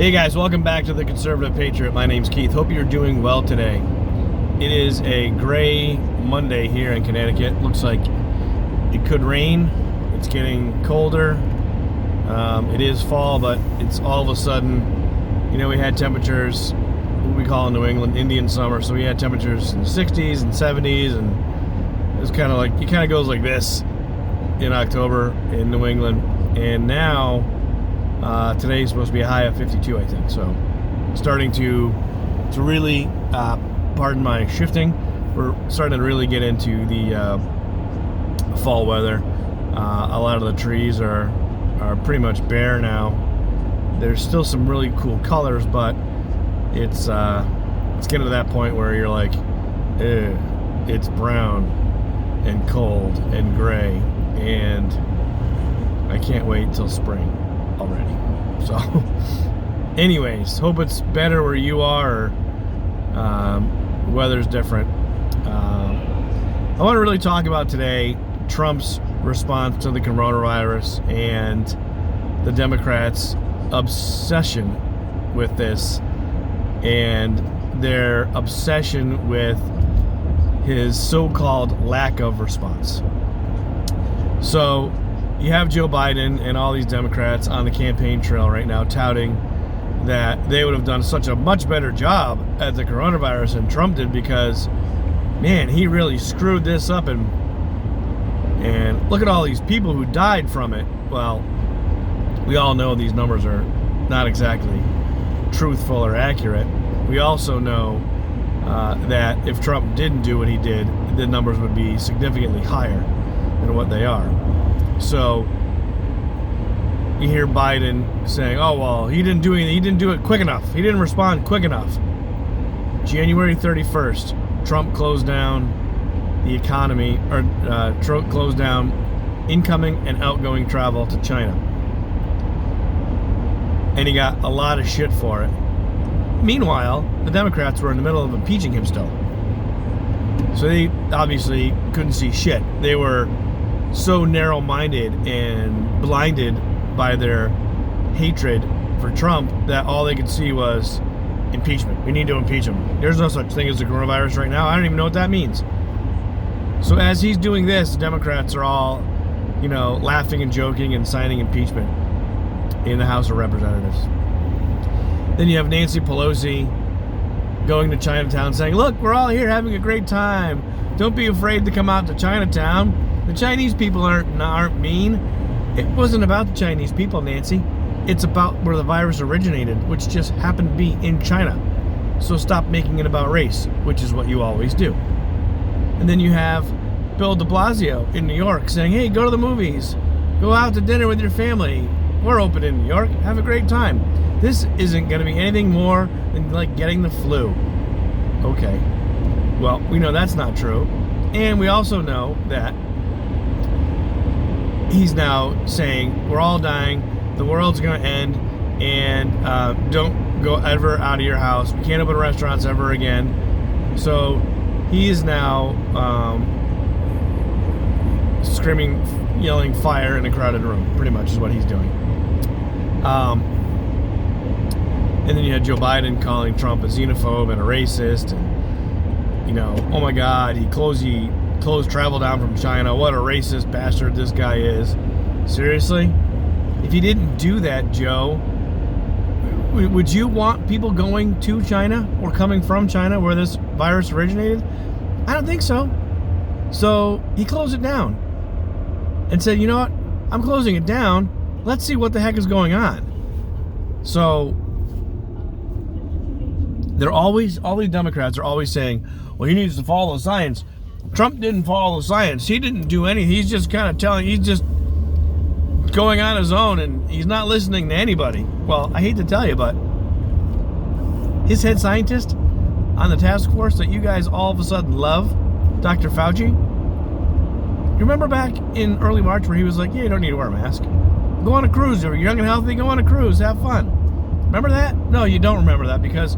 Hey guys, welcome back to the Conservative Patriot. My name's Keith. Hope you're doing well today. It is a gray Monday here in Connecticut. Looks like it could rain. It's getting colder. It is fall, but it's all of a sudden, we had temperatures, what we call in New England, Indian summer. So we had temperatures in the 60s and 70s, and it's kind of like, it kind of goes like this in October in New England. And now, today's supposed to be a high of 52, I think. So starting to really, pardon my shifting, we're starting to really get into the fall weather. A lot of the trees are pretty much bare now. There's still some really cool colors, but it's getting to that point where you're like, it's brown and cold and gray, and I can't wait till spring already. So anyways, hope it's better where you are, or weather's different. I want to really talk about today Trump's response to the coronavirus and the Democrats' obsession with this and their obsession with his so-called lack of response. So you have Joe Biden and all these Democrats on the campaign trail right now touting that they would have done such a much better job at the coronavirus than Trump did because, man, he really screwed this up, and look at all these people who died from it. Well, we all know these numbers are not exactly truthful or accurate. We also know that if Trump didn't do what he did, the numbers would be significantly higher than what they are. So you hear Biden saying, oh, well, he didn't do anything. He didn't do it quick enough. He didn't respond quick enough. January 31st, Trump closed down the economy, or closed down incoming and outgoing travel to China. And he got a lot of shit for it. Meanwhile, the Democrats were in the middle of impeaching him still. So they obviously couldn't see shit. They were so narrow-minded and blinded by their hatred for Trump that all they could see was impeachment. We need to impeach him. There's no such thing as the coronavirus right now. I don't even know what that means. So as he's doing this, the Democrats are all, laughing and joking and signing impeachment in the House of Representatives. Then you have Nancy Pelosi going to Chinatown saying, look, we're all here having a great time. Don't be afraid to come out to Chinatown. The Chinese people aren't mean. It wasn't about the Chinese people, Nancy. It's about where the virus originated, which just happened to be in China. So stop making it about race, which is what you always do. And then you have Bill de Blasio in New York saying, hey, go to the movies. Go out to dinner with your family. We're open in New York. Have a great time. This isn't going to be anything more than like getting the flu. Okay. Well, we know that's not true. And we also know that he's now saying we're all dying, the world's going to end, and don't go ever out of your house. We can't open restaurants ever again. So he is now screaming, yelling fire in a crowded room, pretty much is what he's doing. And then you had Joe Biden calling Trump a xenophobe and a racist, and oh my God, he closed travel down from China. What a racist bastard this guy is. Seriously? If you didn't do that, Joe, would you want people going to China or coming from China where this virus originated? I don't think so. So he closed it down and said, you know what? I'm closing it down. Let's see what the heck is going on. So all these Democrats are always saying, well, he needs to follow the science. Trump didn't follow the science. He didn't do anything. He's just he's just going on his own, and he's not listening to anybody. Well, I hate to tell you, but his head scientist on the task force that you guys all of a sudden love, Dr. Fauci, you remember back in early March where he was like, yeah, you don't need to wear a mask. Go on a cruise. You're young and healthy. Go on a cruise. Have fun. Remember that? No, you don't remember that because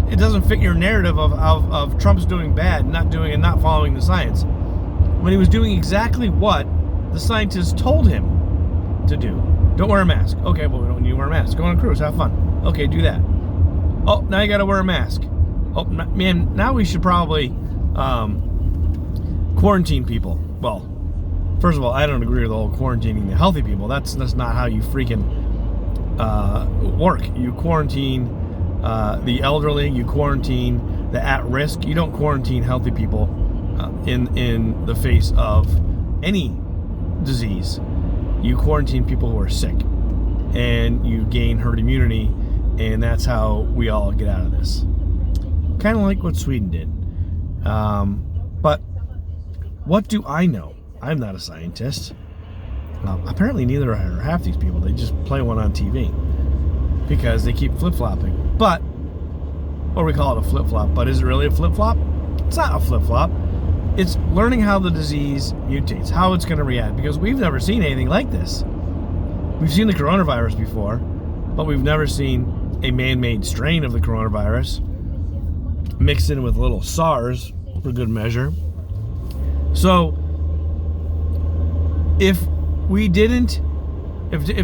it doesn't fit your narrative of Trump's doing bad, not following the science. When he was doing exactly what the scientists told him to do. Don't wear a mask. Okay, well, we don't need to wear a mask. Go on a cruise. Have fun. Okay, do that. Oh, now you got to wear a mask. Oh, man, now we should probably quarantine people. Well, first of all, I don't agree with the whole quarantining the healthy people. That's not how you freaking work. You quarantine the elderly. You quarantine the at-risk. You don't quarantine healthy people in the face of any disease. You quarantine people who are sick, and you gain herd immunity, and that's how we all get out of this. Kind of like what Sweden did. But what do I know? I'm not a scientist. Apparently neither are half these people. They just play one on TV because they keep flip-flopping. But, or we call it a flip-flop, but is it really a flip-flop? It's not a flip-flop. It's learning how the disease mutates, how it's going to react, because we've never seen anything like this. We've seen the coronavirus before, but we've never seen a man-made strain of the coronavirus mixed in with a little SARS for good measure. So, if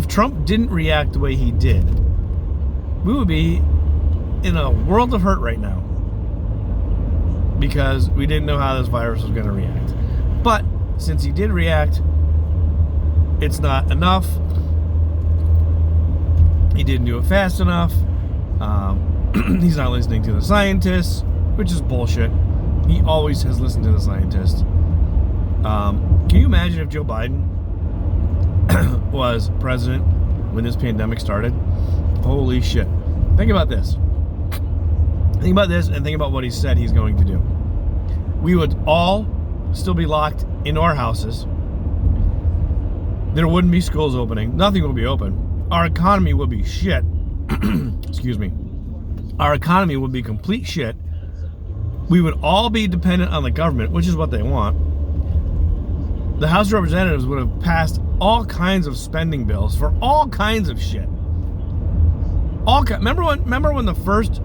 Trump didn't react the way he did, we would be in a world of hurt right now, because we didn't know how this virus was going to react. But since he did react, it's not enough. He didn't do it fast enough. He's not listening to the scientists, which is bullshit. He always has listened to the scientists. Can you imagine if Joe Biden was president when this pandemic started? Holy shit. Think about this. Think about this and think about what he said he's going to do. We would all still be locked into our houses. There wouldn't be schools opening. Nothing would be open. Our economy would be shit. Excuse me. Our economy would be complete shit. We would all be dependent on the government, which is what they want. The House of Representatives would have passed all kinds of spending bills for all kinds of shit. Remember when the first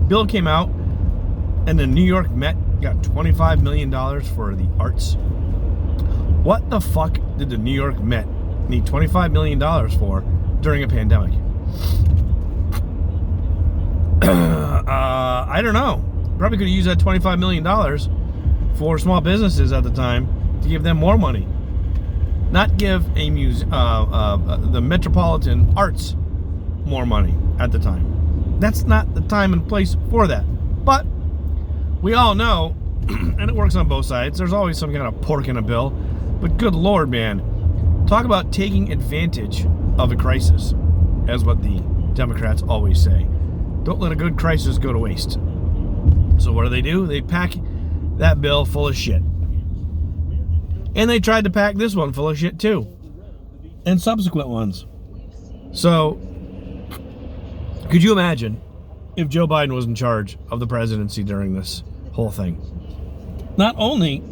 bill came out and the New York Met got $25 million for the arts? What the fuck did the New York Met need $25 million for during a pandemic? I don't know. Probably could have used that $25 million for small businesses at the time to give them more money. Not give the Metropolitan Arts more money at the time. That's not the time and place for that. But we all know, and it works on both sides, there's always some kind of pork in a bill. But good Lord, man, talk about taking advantage of a crisis, as what the Democrats always say. Don't let a good crisis go to waste. So what do? They pack that bill full of shit. And they tried to pack this one full of shit too. And subsequent ones. So, could you imagine if Joe Biden was in charge of the presidency during this whole thing? Not only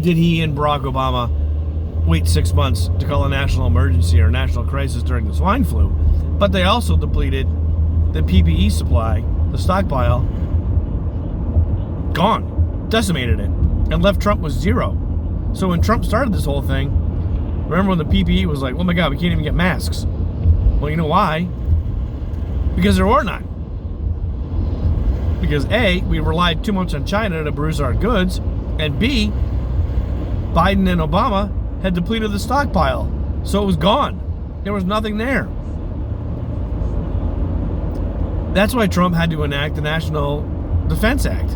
did he and Barack Obama wait 6 months to call a national emergency or national crisis during the swine flu, but they also depleted the PPE supply, the stockpile, gone, decimated it, and left Trump with zero. So when Trump started this whole thing, remember when the PPE was like, oh my God, we can't even get masks. Well, you know why? Because there were none. Because A, we relied too much on China to produce our goods, and B, Biden and Obama had depleted the stockpile. So it was gone. There was nothing there. That's why Trump had to enact the National Defense Act,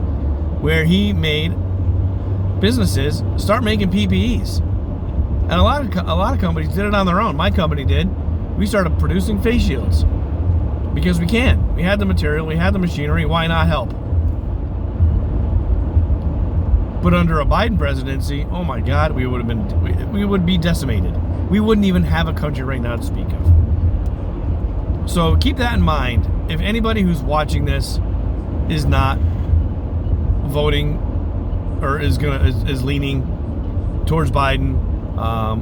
where he made businesses start making PPEs. And a lot of companies did it on their own. My company did. We started producing face shields because we can. We had the material, we had the machinery, why not help? But under a Biden presidency, oh my God, we would be decimated. We wouldn't even have a country right now to speak of. So keep that in mind. If anybody who's watching this is not voting or is leaning towards Biden,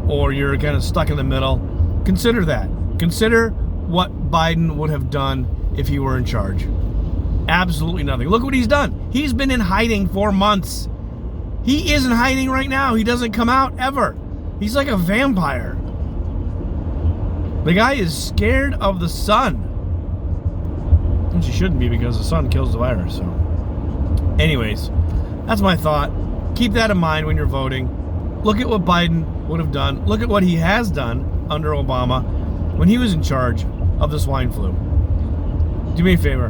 or you're kind of stuck in the middle, consider that. Consider what Biden would have done if he were in charge. Absolutely nothing. Look what he's done. He's been in hiding for months. He is in hiding right now. He doesn't come out ever. He's like a vampire. The guy is scared of the sun. Which he shouldn't be, because the sun kills the virus. So, anyways, that's my thought. Keep that in mind when you're voting. Look at what Biden would have done. Look at what he has done under Obama when he was in charge of the swine flu. Do me a favor.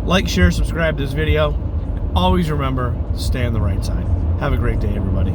Like, share, subscribe to this video. Always remember to stay on the right side. Have a great day, everybody.